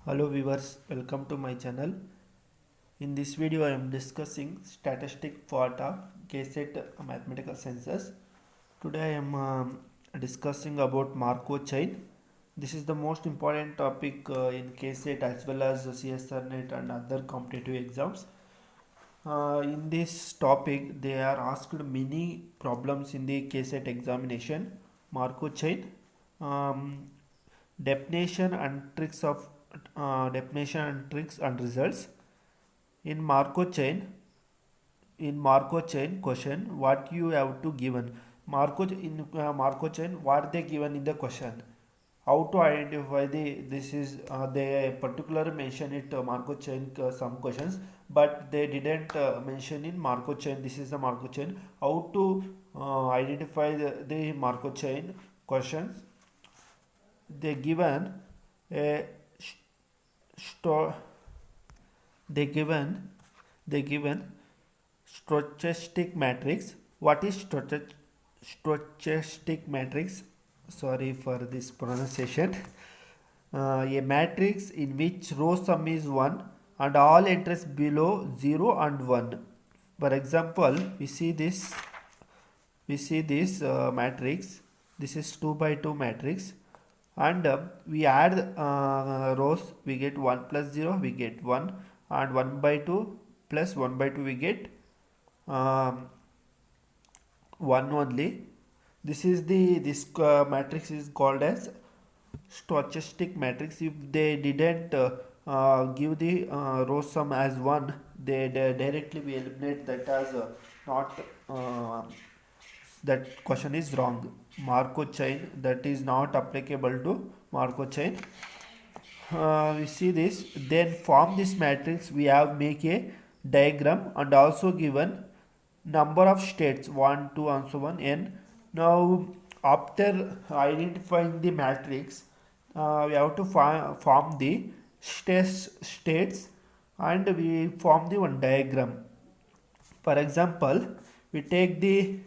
Hello viewers, welcome to my channel. In this video I am discussing statistic part of Kset mathematical sciences. Today I am discussing about Markov chain. This is the most important topic in Kset as well as CSIR NET and other competitive exams. In this topic they are asked many problems in the Kset examination. Markov chain, um, definition and tricks and results. In Markov chain question, what you have to given. Markov chain, what they given in the question. How to identify they particularly mention it Markov chain some questions, but they didn't mention in Markov chain. This is the Markov chain. How to identify the Markov chain questions. They given a sto- they given stochastic matrix. What is stochastic matrix? Sorry for this pronunciation. A matrix in which row sum is 1 and all entries below 0 and 1. For example, we see this matrix. This is 2 by 2 matrix, and we add rows, we get 1 plus 0, we get 1, and 1 by 2 plus 1 by 2 we get 1 only. This matrix is called as stochastic matrix. If they didn't give the row sum as 1, they directly we eliminate that as not that question is wrong. Markov chain, that is not applicable to Markov chain. We see this, then form this matrix. We have make a diagram and also given number of states 1 2 and so on n. Now after identifying the matrix, we have to form the states, and we form the one diagram. For example, we take the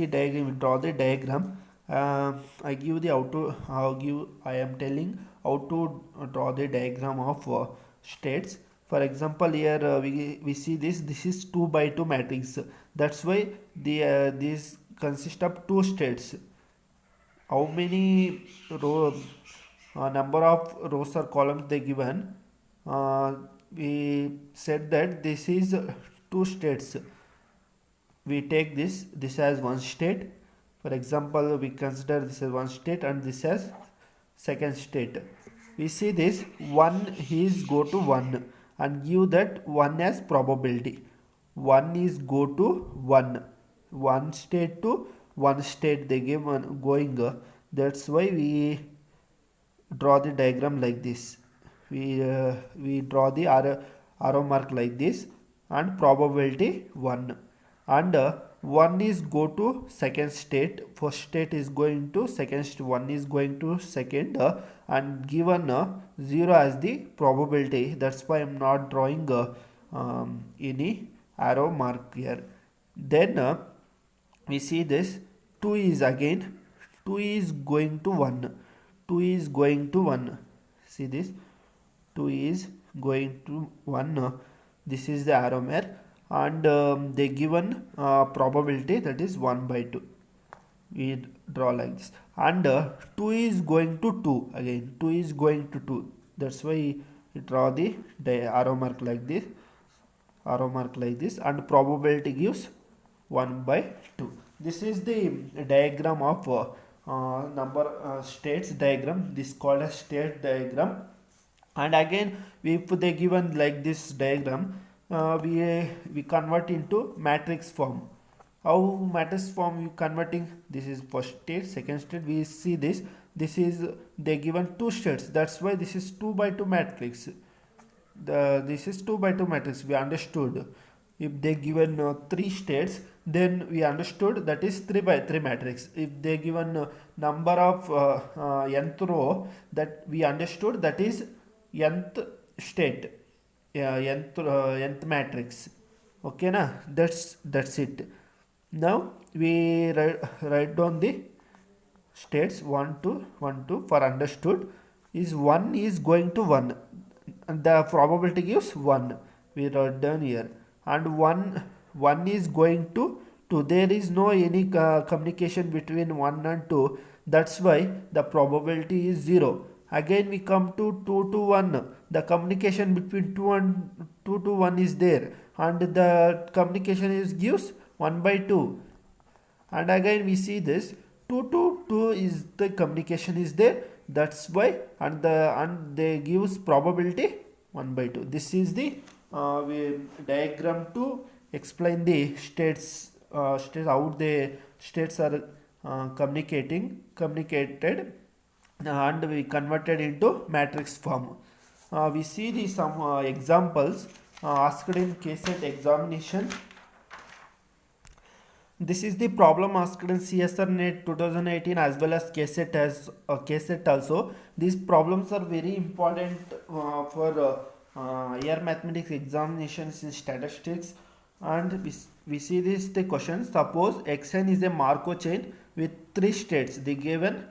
diagram, we draw the diagram. I am telling how to draw the diagram of states. For example, here we see this is 2 by 2 matrix. That's why this consists of 2 states. How many number of rows or columns they given? We said that this is 2 states. We take this as one state. For example, we consider this as one state and this as second state. We see this 1 is go to 1 and give that 1 as probability. 1 is go to 1 state to 1 state they give one going. That's why we draw the diagram like this. We draw the arrow mark like this, and probability 1, and 1 is go to second state, first state is going to second, 1 is going to second, and given 0 as the probability. That's why I am not drawing any arrow mark here. Then we see this 2 is again 2 is going to 1, 2 is going to 1. See this 2 is going to 1. This is the arrow mark, and they given probability, that is 1 by 2. We draw like this, and 2 is going to 2, again 2 is going to 2. That's why we draw the arrow mark like this, and probability gives 1 by 2. This is the diagram of number states diagram. This is called as state diagram. And again, if they given like this diagram, we convert into matrix form. How matrix form you converting? This is first state, second state. We see this is they given 2 states. That's why this is 2 by 2 matrix. This is 2 by 2 matrix. We understood. If they given 3 states, then we understood that is 3 by 3 matrix. If they given number of nth row, that we understood that is nth state, nth matrix. Okay na, that's it. Now we write down the states 1 to 1 to for understood. is 1 is going to 1, and the probability gives 1. We wrote down here. And 1 is going to 2. There is no any communication between 1 and 2. That's why the probability is 0. Again we come to 2 to 1. The communication between 2 to 1 is there, and the communication is gives 1 by 2. And again we see this 2 to 2 is the communication is there, that's why, and they gives probability 1 by 2. This is the diagram to explain the states how the states are communicated, and we converted into matrix form. We see the some examples asked in Kset examination. This is the problem asked in CSIR NET 2018 as well as Kset also. These problems are very important for year mathematics examinations in statistics. And we see this the question. Suppose Xn is a Markov chain with 3 states. The given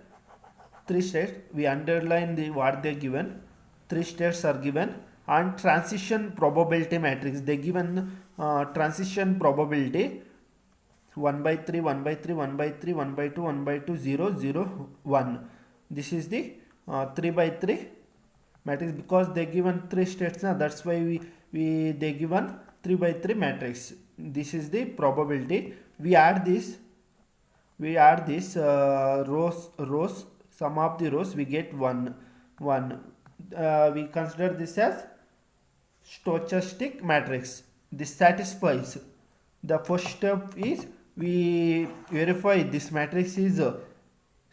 3 states, we underline the what they given. 3 states are given, and transition probability matrix. They given transition probability 1 by 3, 1 by 3, 1 by 3, 1 by 2, 1 by 2, 0, 0, 1. This is the 3 by 3 matrix, because they given 3 states now, that's why they given 3 by 3 matrix. This is the probability. We add this rows, sum of the rows, we get 1. We consider this as stochastic matrix. This satisfies. The first step is we verify this matrix is a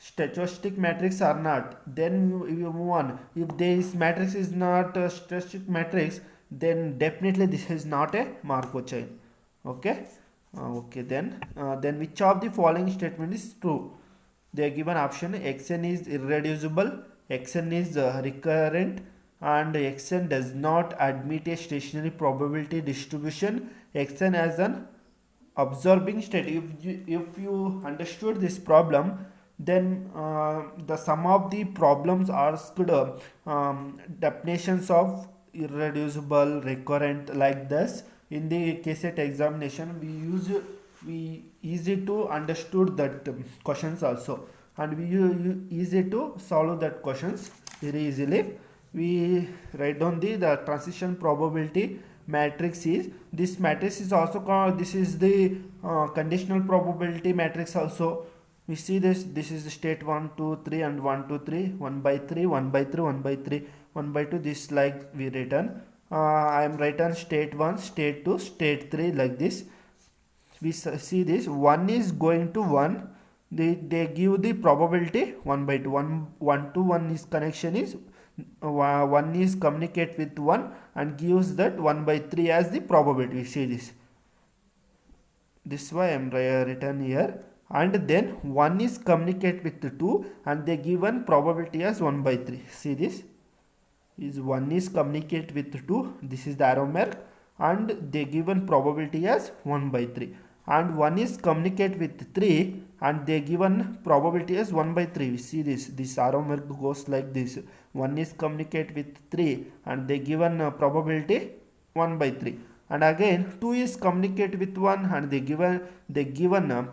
stochastic matrix or not. Then we move on. If this matrix is not a stochastic matrix, then definitely this is not a Markov chain. Okay. Then which of the following statement is true? They are given option: Xn is irreducible, Xn is recurrent, and Xn does not admit a stationary probability distribution. Xn as an absorbing state. If you understood this problem, then the sum of the problems asked definitions of irreducible, recurrent, like this. In the Kset examination, we easy to understood that questions also, and we easy to solve that questions very easily. We write down the transition probability matrix is, this matrix is also called, this is the conditional probability matrix also. We see this is state 1 2 3 and 1 2 3, 1 by 3, 1 by 3, 1 by 3, 1 by 2. This like we written. I am written state 1, state 2, state 3, like this. We see this 1 is going to 1. They give the probability 1 by 2. 1 to 1 is connection is 1 is communicate with 1 and gives that 1 by 3 as the probability. We see this why I am written here. And then 1 is communicate with 2 and they given probability as 1 by 3. See this is 1 is communicate with 2, this is the arrow mark, and they given probability as 1 by 3. And 1 is communicate with 3 and they given probability as 1 by 3. We see this arrow mark goes like this. 1 is communicate with 3 and they given probability 1 by 3. And again 2 is communicate with 1 and they given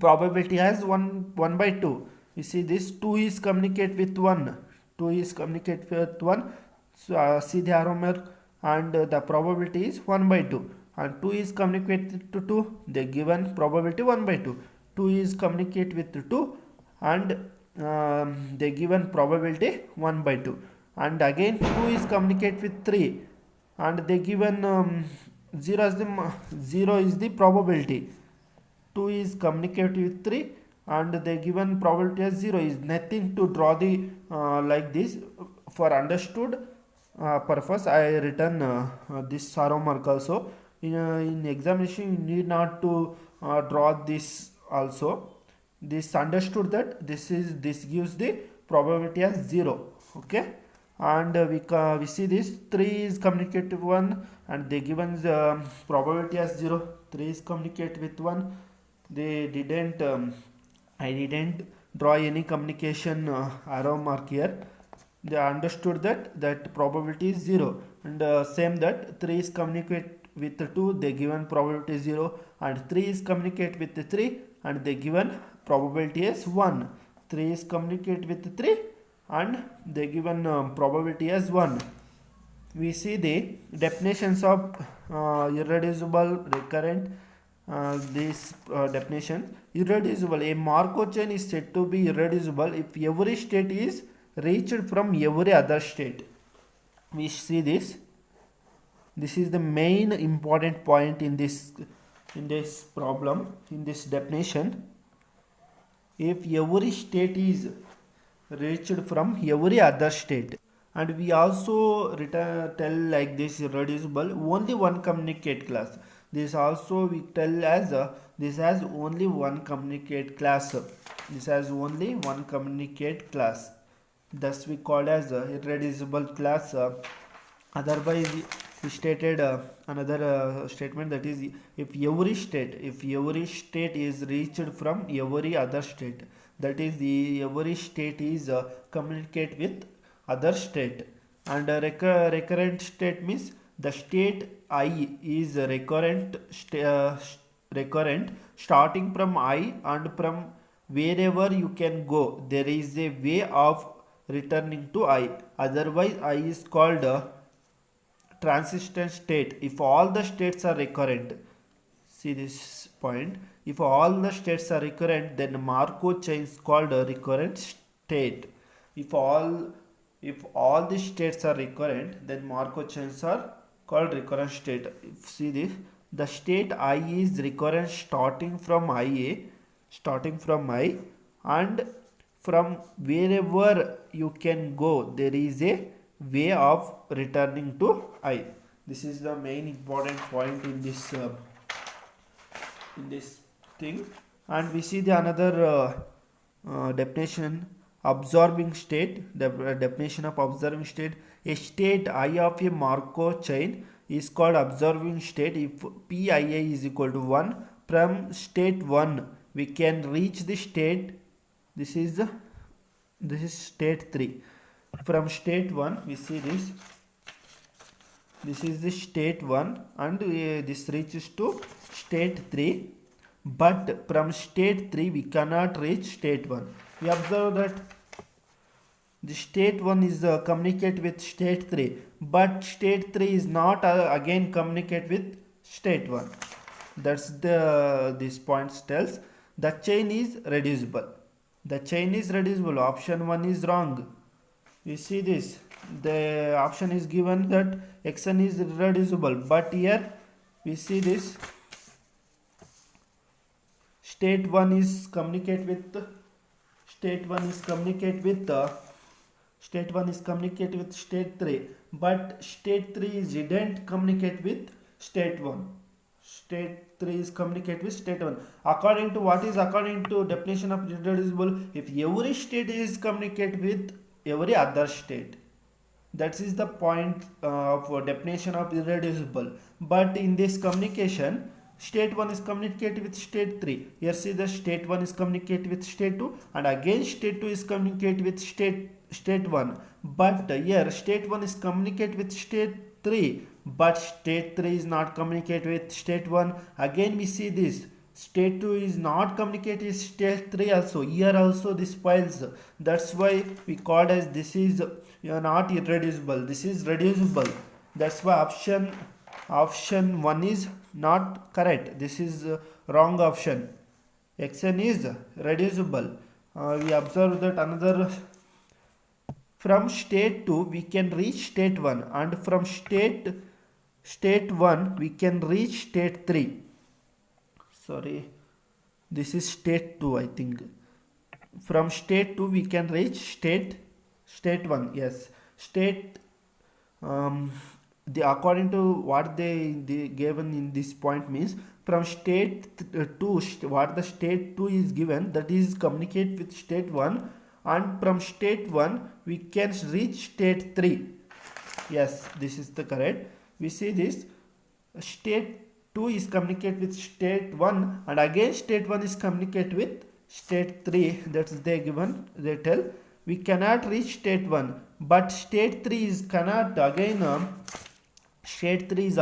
probability as 1 by 2. You see this 2 is communicate with 1. 2 is communicate with 1. So see the arrow mark, and the probability is 1 by 2. And 2 is communicate to 2. They given probability 1 by 2. 2 is communicate with 2 and they given probability 1 by 2. And again 2 is communicate with 3 and they given 0 is the probability. 2 is communicate with 3 and they given probability as 0. Is nothing to draw the like this. For understood purpose I written this arrow mark also. In examination you need not to draw this also. This understood that this gives the probability as 0. Okay. And we see this 3 is communicate with 1 and they given the probability as 0. 3 is communicate with 1. They didn't I didn't draw any communication arrow mark here. they understood that probability is 0, and same that 3 is communicate with 2, they given probability is 0, and 3 is communicate with 3 and they given probability as 1. 3 is communicate with 3 and they given probability as 1. We see the definitions of irreducible recurrent. This definition: irreducible, a Markov chain is said to be irreducible if every state is reached from every other state. We see this is the main important point in this problem, in this definition. If every state is reached from every other state, and we also tell like this irreducible only one communicate class. This also we tell as this has only one communicate class. This has only one communicate class. Thus we call as irreducible class. Otherwise we stated another statement, that is if every state is reached from every other state, that is the every state is communicate with other state. And recurrent state means the state I is recurrent starting from I, and from wherever you can go there is a way of returning to I. Otherwise I is called transistent state if all the states are recurrent. See this point: if all the states are recurrent, then Markov chain is called a recurrent state. If all the states are recurrent, then Markov chains are called recurrent state. See this: the state I is recurrent starting from I, and from wherever you can go there is a way of returning to I. This is the main important point in this thing. And we see the another definition: observing state. The definition of observing state: a state I of a Markov chain is called observing state if PII is equal to 1. From state 1 we can reach the state, this is state 3. From state 1 we see this is the state 1, and this reaches to state 3, but from state 3 we cannot reach state 1. We observe that the state 1 is communicate with state 3, but state 3 is not again communicate with state 1. That's this point tells the chain is reducible. Option 1 is wrong. We see this, the option is given that Xn is irreducible, but here we see this state 1 is communicate with state 3, but state 3 is didn't communicate with state 1. State 3 is communicate with state 1. According to definition of irreducible, if every state is communicate with every other state, that is the point of definition of irreducible. But in this communication, state 1 is communicate with state 3. Here see the state 1 is communicate with state 2, and again state 2 is communicate with state 1. But here state 1 is communicate with state 3, but state 3 is not communicate with state 1. Again we see this state 2 is not communicate with state 3 also. Here also this fails. That's why we called as this is not irreducible, this is reducible. That's why option 1 is not correct. This is wrong option. Xn is reducible. We observe that another, from state 2 we can reach state 1, and from state 1 we can reach state 3. Sorry, this is state 2 I think. From state 2 we can reach state 1. Yes, state according to what they given in this point means, from state 2 what the state 2 is given, that is communicate with state 1, and from state 1 we can reach state 3. Yes, this is the correct. We see this state 2 is communicate with state 1, and again state 1 is communicate with state 3. That's they given, they tell. we cannot reach state 1, but state 3 is cannot again state 3 is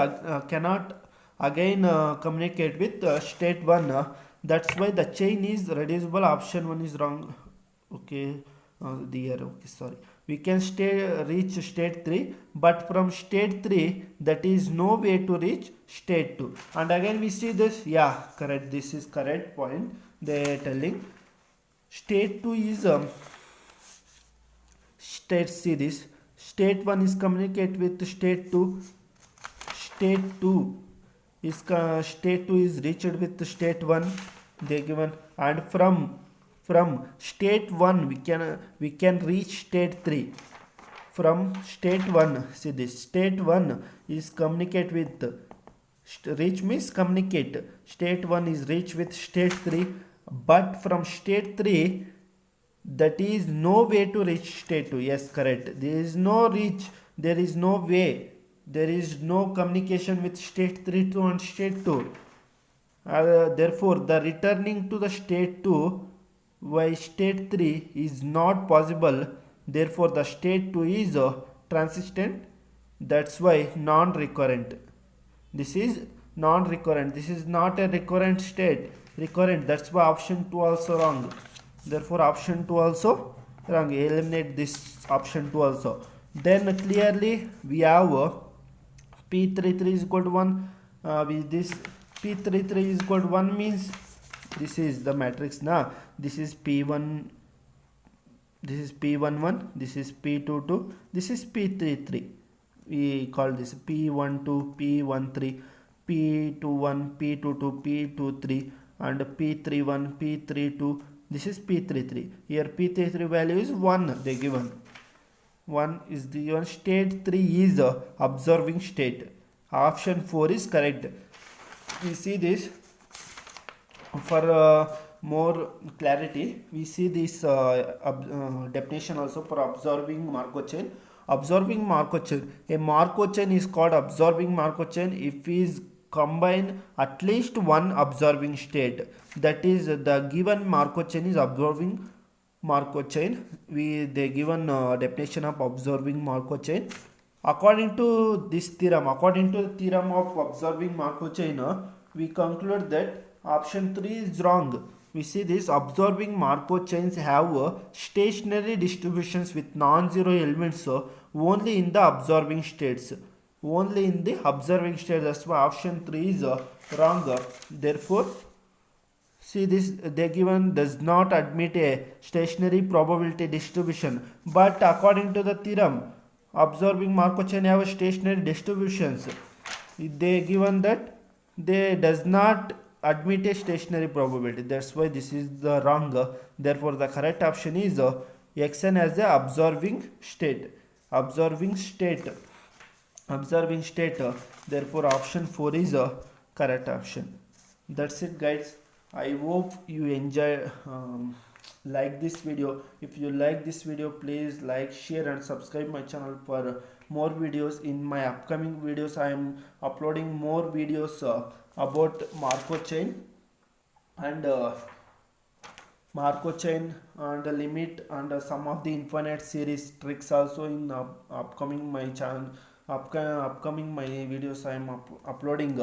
cannot again communicate with state 1. That's why the chain is reducible. Option 1 is wrong. Okay, the error. Okay, sorry. We can reach state 3, but from state 3 that is no way to reach state 2. And again we see this. Yeah, correct. This is correct point. They are telling state 2 is state. See this. State 1 is communicate with state 2. State 2 is reached with state 1. They given, and from state 1 we can reach state 3. From state 1, see this, state 1 is communicate with reach means communicate. State 1 is reach with state 3, but from state 3 that is no way to reach state 2. Yes, correct. There is no reach, there is no way, there is no communication with state 3 to and state 2. Therefore, the returning to the state 2 by state 3 is not possible. Therefore, the state 2 is transistent. That's why non-recurrent. This is non-recurrent. This is not a recurrent state. Recurrent. That's why option 2 also wrong. Therefore, option 2 also wrong. Eliminate this option 2 also. Then clearly we have P33 is equal to 1. With this P33 is equal to 1 means this is the matrix now. This is P1, this is P11, this is P22, this is P33. We call this P12, P13, P21, P22, P23 and P31, P32. This is P33. Here P33 value is 1. They given 1 is the given. State 3 is observing state. Option 4 is correct. We see this for more clarity. We see this definition also for observing Markov chain. Observing Markov chain. A Markov chain is called observing Markov chain if is combine at least one observing state. That is, the given Markov chain is observing Markov chain. They given definition of observing Markov chain. According to this theorem, according to the theorem of observing Markov chain, we conclude that option 3 is wrong. We see this observing Markov chains have stationary distributions with non-zero elements only in the observing states. Only in the observing states. That's why option 3 is wrong. Therefore, see this, they given does not admit a stationary probability distribution. But according to the theorem, observing Markov chain have stationary distributions. They given that they does not admit a stationary probability. That's why this is the wrong. Therefore, the correct option is Xn as the observing state. Observing state. Observing state. Therefore, option 4 is a correct option. That's it, guys. I hope you enjoy like this video. If you like this video, please like, share and subscribe my channel for more videos. In my upcoming videos, I am uploading more videos about Markov chain and Markov chain and the limit and some of the infinite series tricks also in upcoming my channel. Upcoming my videos I am uploading.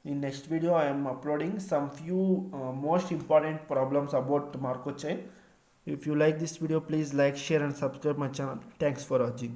In next video I am uploading some few most important problems about Markov chain. If you like this video, please like, share and subscribe my channel. Thanks for watching.